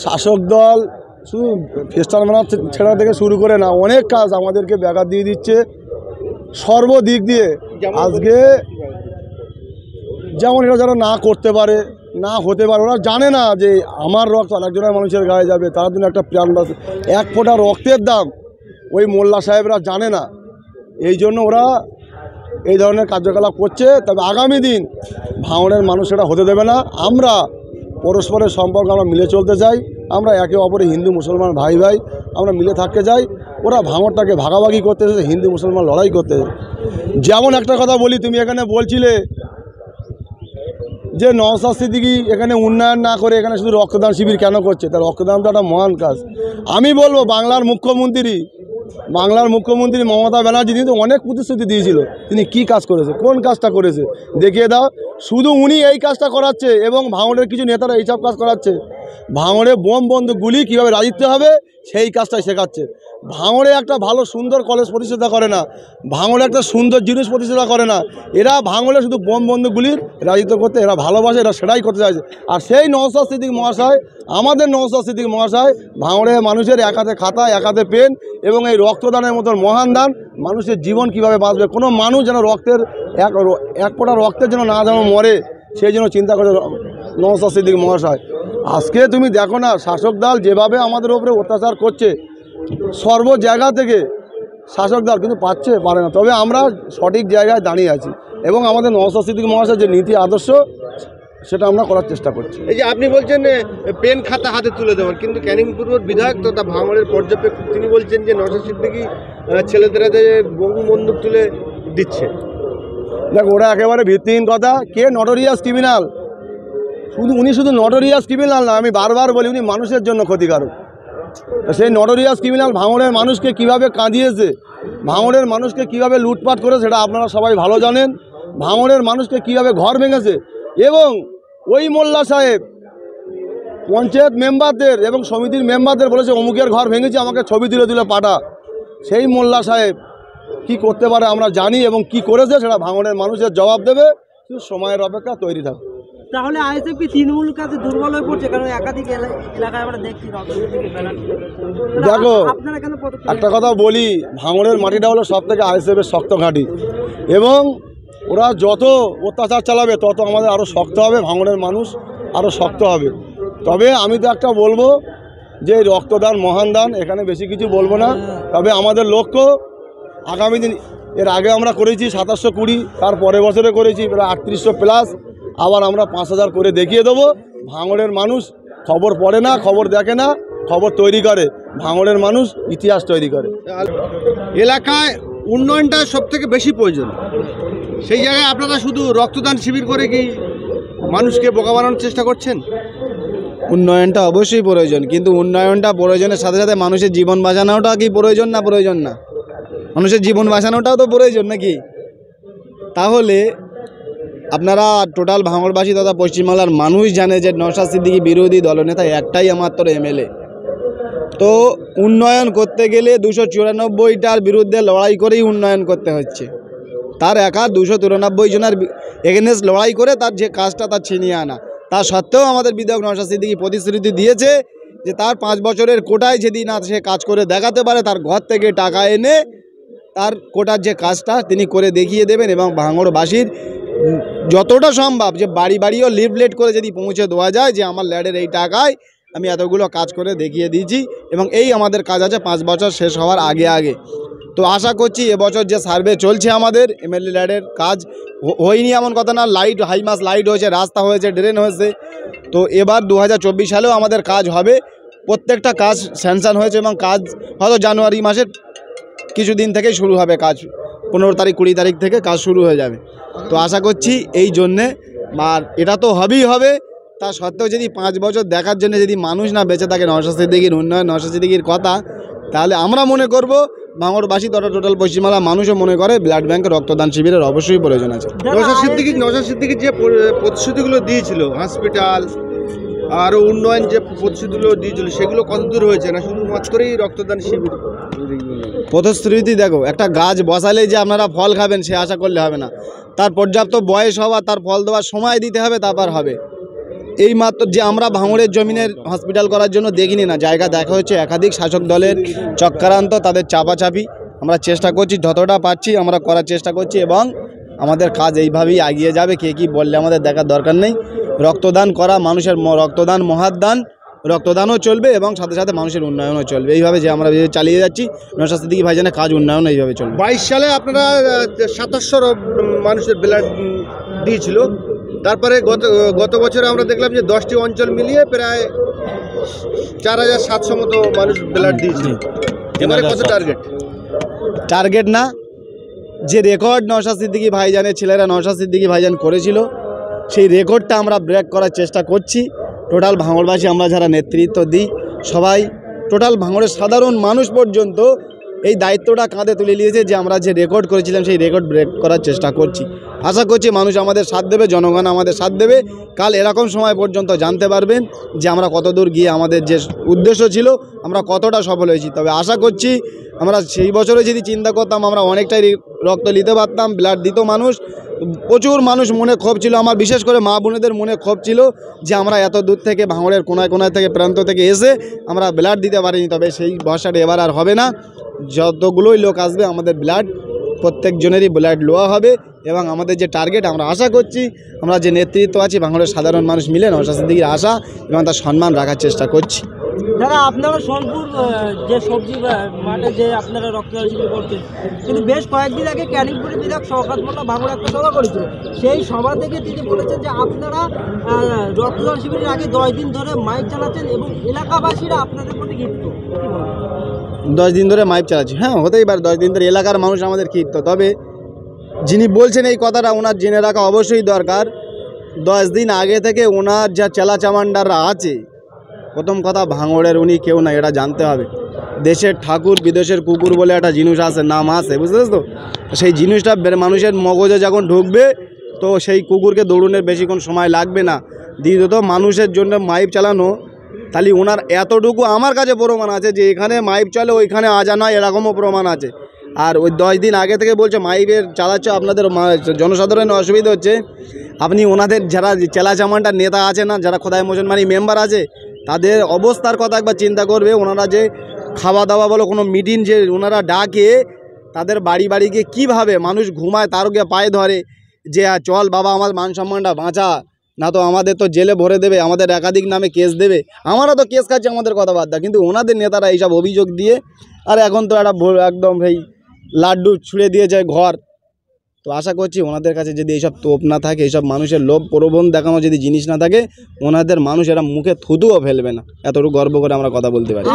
শাসক দল শুধু ফেস্টাল মেলা ছেড়া থেকে শুরু করে না, অনেক কাজ আমাদেরকে ব্যাঘাত দিয়ে দিচ্ছে সর্বদিক দিয়ে। আজকে যেমন এটা যারা না করতে পারে, না হতে পারে, ওরা জানে না যে আমার রক্ত আরেকজনের মানুষের গায়ে যাবে, তার জন্য একটা প্রাণ বাঁচে, এক ফোঁটা রক্তের দাম ওই মোল্লা সাহেবরা জানে না, এই জন্য ওরা এই ধরনের কার্যকলাপ করছে। তবে আগামী দিন ভাঙড়ের মানুষ এটা হতে দেবে না। আমরা পরস্পরের সম্পর্ক আমরা মিলে চলতে চাই, আমরা একে অপরে হিন্দু মুসলমান ভাই ভাই আমরা মিলে থাকতে চাই। ওরা ভাঙড়টাকে ভাগাভাগি করতে এসেছে, হিন্দু মুসলমান লড়াই করতে। যেমন একটা কথা বলি, তুমি এখানে বলছিলে যে নওশাদ সিদ্দিকী এখানে উন্নয়ন না করে এখানে শুধু রক্তদান শিবির কেন করছে, তার রক্তদান তো একটা মহান কাজ। আমি বলবো বাংলার মুখ্যমন্ত্রী মমতা ব্যানার্জি তিনি তো অনেক প্রতিশ্রুতি দিয়েছিল, তিনি কি কাজ করেছে, কোন কাজটা করেছে দেখিয়ে দাও। শুধু উনি এই কাজটা করাচ্ছে এবং ভাঙড়ের কিছু নেতারা এইসব কাজ করাচ্ছে। ভাঙড়ে বোম বন্দুক গুলি কীভাবে রাজত্ব হবে সেই কাজটাই শেখাচ্ছে। ভাঙড়ে একটা ভালো সুন্দর কলেজ প্রতিষ্ঠাতা করে না, ভাঙড়ে একটা সুন্দর জিনিস প্রতিষ্ঠাতা করে না, এরা ভাঙড়ে শুধু বোম বন্দুকগুলির রাজত্ব করতে এরা ভালোবাসে, এরা সেটাই করতে চাইছে। আর সেই নওশাদ সিদ্দিকী মহাশয়, আমাদের নওশাদ সিদ্দিকী মহাশয় ভাঙড়ে মানুষের এক হাতে খাতা এক হাতে পেন এবং এই রক্তদানের মতন মহান দান, মানুষের জীবন কিভাবে বাঁচবে, কোনো মানুষ যেন রক্তের এক ফোঁটা রক্তের জন্য না যেন মরে, সেই জন্য চিন্তা করে নওশাদ সিদ্দিকী মহাশয়। আজকে তুমি দেখো না শাসক দল যেভাবে আমাদের উপরে অত্যাচার করছে, সর্ব জায়গা থেকে শাসক দল কিন্তু পারে না। তবে আমরা সঠিক জায়গায় দাঁড়িয়ে আছি এবং আমাদের নওশাদ সিদ্দিকী মহাশয়ের যে নীতি আদর্শ সেটা আমরা করার চেষ্টা করছি। এই যে আপনি বলছেন পেন খাতা হাতে তুলে দেবেন, কিন্তু ক্যানিং পূর্বর বিধায়ক তথা ভাঙড়ের পর্যবেক্ষক তিনি বলছেন যে নওশাদ সিদ্দিকী ছেলেদের বন্দুক তুলে দিচ্ছে। দেখ, ওরা একেবারে ভিত্তিহীন কথা। কে নটোরিয়াস ক্রিমিনাল, উনি শুধু নটোরিয়াস ক্রিমিনাল না, আমি বারবার বলি উনি মানুষের জন্য ক্ষতিকারক। সেই নটোরিয়াস ক্রিমিনাল ভাঙড়ের মানুষকে কিভাবে কাঁদিয়েছে, ভাঙড়ের মানুষকে কিভাবে লুটপাট করে সেটা আপনারা সবাই ভালো জানেন। ভাঙড়ের মানুষকে কিভাবে ঘর ভেঙেছে এবং ওই মোল্লা সাহেব পঞ্চায়েত মেম্বারদের এবং সমিতির মেম্বারদের বলেছে অমুকের ঘর ভেঙেছে, আমাকে ছবি তুলে পাঠা। সেই মোল্লা সাহেব কি করতে পারে আমরা জানি এবং কি করেছে সেটা ভাঙড়ের মানুষের জবাব দেবে। শুধু সময়ের অপেক্ষা, তৈরি থাক। তাহলে আইএসএফ কি তৃণমূল কাছে দুর্বল হয়ে পড়ছে? কারণ একাধিক এলাকায় আমরা দেখছি। দেখো, একটা কথা বলি, ভাঙড়ের মাটিটা হলো সব থেকে আইএসএফের শক্ত ঘাঁটি এবং ওরা যত অত্যাচার চালাবে তত আমাদের আরও শক্ত হবে, ভাঙড়ের মানুষ আরও শক্ত হবে। তবে আমি তো একটা বলবো যে রক্তদান মহান দান, এখানে বেশি কিছু বলবো না। তবে আমাদের লক্ষ্য আগামী দিন, এর আগে আমরা করেছি 2720, তার পরের বছরে করেছি প্রায় 3800 প্লাস, আবার আমরা 5000 করে দেখিয়ে দেবো। ভাঙড়ের মানুষ খবর পড়ে না, খবর দেখে না, খবর তৈরি করে। ভাঙড়ের মানুষ ইতিহাস তৈরি করে। এলাকায় উন্নয়নটা সব থেকে বেশি প্রয়োজন, সেই জায়গায় আপনারা শুধু রক্তদান শিবির করে কি মানুষকে বোকা বানানোর চেষ্টা করছেন? উন্নয়নটা অবশ্যই প্রয়োজন, কিন্তু উন্নয়নটা প্রয়োজনের সাথে সাথে মানুষের জীবন বাঁচানোটা কি প্রয়োজন না? প্রয়োজন না? মানুষের জীবন বাঁচানোটাও তো প্রয়োজন নাকি? তাহলে আপনারা টোটাল ভাঙড়বাসী তথা পশ্চিমবাংলার মানুষ জানে যে নওশাদ সিদ্দিকী বিরোধী দলনেতা একটাই মাত্র এমএলএ। তো উন্নয়ন করতে গেলে 294টার বিরুদ্ধে লড়াই করেই উন্নয়ন করতে হচ্ছে। তার একা 293 জনের এগেনস্ট লড়াই করে তার যে কাজটা তার ছিনিয়ে আনা। তা সত্ত্বেও আমাদের বিধায়ক নওশাদ সিদ্দিকী প্রতিশ্রুতি দিয়েছে যে তার 5 বছরের কোটায় যেদিন সে কাজ করে দেখাতে পারে, তার ঘর থেকে টাকা এনে তার কোটার যে কাজটা তিনি করে দেখিয়ে দেবেন এবং ভাঙড়বাসীর যতটা সম্ভব যে বাড়ি বাড়িও লিফলেট করে যদি পৌঁছে দেওয়া যায় যে আমার ল্যাডের এই টাকায় আমি এতগুলো কাজ করে দেখিয়ে দিয়েছি এবং এই আমাদের কাজ আছে 5 বছর শেষ হওয়ার আগে। তো আশা করছি এবছর যে সার্ভে চলছে আমাদের এমএলএ ল্যাডের কাজ হয়নি এমন কথা না, লাইট হাইমাস লাইট হয়েছে, রাস্তা হয়েছে, ড্রেন হয়েছে। তো এবার 2024 সালেও আমাদের কাজ হবে। প্রত্যেকটা কাজ স্যাংশন হয়েছে এবং কাজ হয়তো জানুয়ারি মাসের কিছুদিন থেকেই শুরু হবে, কাজ 15 তারিখ 20 তারিখ থেকে কাজ শুরু হয়ে যাবে। তো আশা করছি এই জন্যে, আর এটা তো হবেই হবে, তা সত্ত্বেও যদি 5 বছর দেখার জন্য যদি মানুষ না বেঁচে থাকে নওশাদ সিদ্দিকীর উন্নয়ন, নওশাদ সিদ্দিকীর কথা, তাহলে আমরা মনে করব ভাঙড়বাসী তথা টোটাল পশ্চিমবাংলার মানুষও মনে করে ব্লাড ব্যাংক রক্তদান শিবিরের অবশ্যই প্রয়োজন আছে। নওশাদ সিদ্দিকী যে প্রতিশ্রুতিগুলো দিয়েছিল, হসপিটাল আরও উন্নয়ন যে প্রতিশ্রুতিগুলো দিয়েছিল, সেগুলো কত দূর হয়েছে না শুধুমাত্রই রক্তদান শিবির? প্রতিশ্রুতি দেখো, একটা গাছ বসালেই যে আপনারা ফল খাবেন সে আশা করলে হবে না, তার পর্যাপ্ত বয়স হওয়া, তার ফল দেওয়ার সময় দিতে হবে, তারপর হবে। এই মাত্র যে আমরা ভাঙড়ের জমিনের হসপিটাল করার জন্য দেখিনি না, জায়গা দেখা হচ্ছে একাধিক শাসক দলের চক্রান্ত, তাদের চাপাচাপি। আমরা চেষ্টা করছি, যতটা পারছি আমরা করার চেষ্টা করছি এবং আমাদের কাজ এইভাবেই এগিয়ে যাবে। কে কী বললে আমাদের দেখার দরকার নেই। রক্তদান করা, মানুষের রক্তদান মহাদান, রক্তদানও চলবে এবং সাথে সাথে মানুষের উন্নয়নও চলবে। এইভাবে যে আমরা চালিয়ে যাচ্ছি, নওশাদ সিদ্দিকী ভাইজানের কাজ উন্নয়ন এইভাবে চলবে। 22 সালে আপনারা 2700 মানুষের ব্লাড দিয়েছিল, তারপরে গত বছরে আমরা দেখলাম যে 10টি অঞ্চল মিলিয়ে প্রায় 4700 মতো মানুষ ব্লাড দিয়েছিল। এবারে কত টার্গেট? টার্গেট না, যে রেকর্ড নওশাদ সিদ্দিকী ভাইজানের ছেলেরা নওশাদ সিদ্দিকী ভাইজান করেছিল, সেই রেকর্ডটা আমরা ব্রেক করার চেষ্টা করছি। টোটাল ভাঙড়বাসী আমরা যারা নেতৃত্ব দিই সবাই, টোটাল ভাঙড়ের সাধারণ মানুষ পর্যন্ত এই দায়িত্বটা কাঁধে তুলে নিয়েছে যে আমরা যে রেকর্ড করেছিলাম সেই রেকর্ড ব্রেক করার চেষ্টা করছি। আশা করছি মানুষ আমাদের সাথ দেবে, জনগণ আমাদের সাথ দেবে। কাল এরকম সময় পর্যন্ত জানতে পারবেন যে আমরা কতদূর গিয়ে আমাদের যে উদ্দেশ্য ছিল আমরা কতটা সফল হয়েছি। তবে আশা করছি আমরা সেই বছরে যদি চিন্তা করতাম আমরা অনেকটাই রক্ত নিতে পারতাম, ব্লাড দিত মানুষ। প্রচুর মানুষ মনে ক্ষোভ ছিল, আমার বিশেষ করে মা বোনেদের মনে ক্ষোভ ছিল যে আমরা এত দূর থেকে ভাঙড়ের কোনায় কোনায় থেকে প্রান্ত থেকে এসে আমরা ব্লাড দিতে পারিনি। তবে সেই ভরসাটা এবার আর হবে না। যতগুলোই লোক আসবে আমাদের ব্লাড প্রত্যেকজনেরই ব্লাড লওয়া হবে এবং আমাদের যে টার্গেট আমরা আশা করছি আমরা যে নেতৃত্ব আছি ভাঙড়ের সাধারণ মানুষ মিলে নওশাদ সিদ্দিকীর আশা এবং তার সম্মান রাখার চেষ্টা করছি। যারা আপনারা সোনপুর যে সবজি মাঠে যে আপনারা রক্তদান শিবির করছেন, কিন্তু বেশ কয়েকদিন আগে ক্যানিংপুরের বিধায়ক শওকত মোল্লা ভাঙড়ে একটা সভা করেছিল। সেই সভা থেকে তিনি বলেছেন যে আপনারা রক্তদান শিবিরের আগে 10 দিন ধরে মাইক চালাচ্ছেন এবং এলাকাবাসীরা আপনাদের প্রতি ক্ষিপ্ত। 10 দিন ধরে মাইক চালাচ্ছি, হ্যাঁ হতেই পারে 10 দিন ধরে এলাকার মানুষ আমাদের ক্ষিপ্ত। তবে যিনি বলছেন এই কথাটা ওনার জেনে রাখা অবশ্যই দরকার। 10 দিন আগে থেকে ওনার যা চেলা চামান্ডাররা আছে, প্রথম কথা ভাঙড়ের উনি কেউ না, এটা জানতে হবে। দেশের ঠাকুর বিদেশের কুকুর বলে একটা জিনিস আছে, নাম আছে, বুঝতে তো? সেই জিনিসটা মানুষের মগজে যখন ঢুকবে তো সেই কুকুরকে দৌড়নের বেশিক্ষণ সময় লাগবে না। দ্বিতীয়ত মানুষের জন্য মাইক চালানো, তাহলে ওনার এতটুকু আমার কাছে প্রমাণ আছে যে এখানে মাইক চলে ওইখানে আজান হয়, এরকমও প্রমাণ আছে। আর ওই 10 দিন আগে থেকে বলছে মাইকের চালাচ্ছে, আপনাদের জনসাধারণের অসুবিধা হচ্ছে। আপনি ওনাদের যারা চেলা চামান্ডার নেতা আছে না, যারা খোদাই মুসলমানি মেম্বার আছে, তাদের অবস্থার কথা একবার চিন্তা করবে। ওনারা যে খাওয়া দাওয়া বলো কোনো মিটিং যে ওনারা ডাকে, তাদের বাড়ি বাড়ি গিয়ে কীভাবে মানুষ ঘুমায় তারও গিয়ে পায়ে ধরে যে চল বাবা আমার মান সম্মানটা বাঁচা, না তো আমাদের তো জেলে ভরে দেবে, আমাদের একাধিক নামে কেস দেবে। আমরা তো কেস খাচ্ছি আমাদের কথাবার্তা, কিন্তু ওনাদের নেতারা এইসব অভিযোগ দিয়ে আর এখন তো একটা একদম এই লাড্ডু ছুঁড়ে দিয়েছে ঘর। তো আশা করছি ওনাদের কাছে যদি এইসব তোপ না থাকে, এইসব মানুষের লোভ প্রলোভন দেখানো যদি জিনিস না থাকে, ওনাদের মানুষ এরা মুখে থুতুও ফেলবে না। এতটুকু গর্ব করে আমরা কথা বলতে পারি।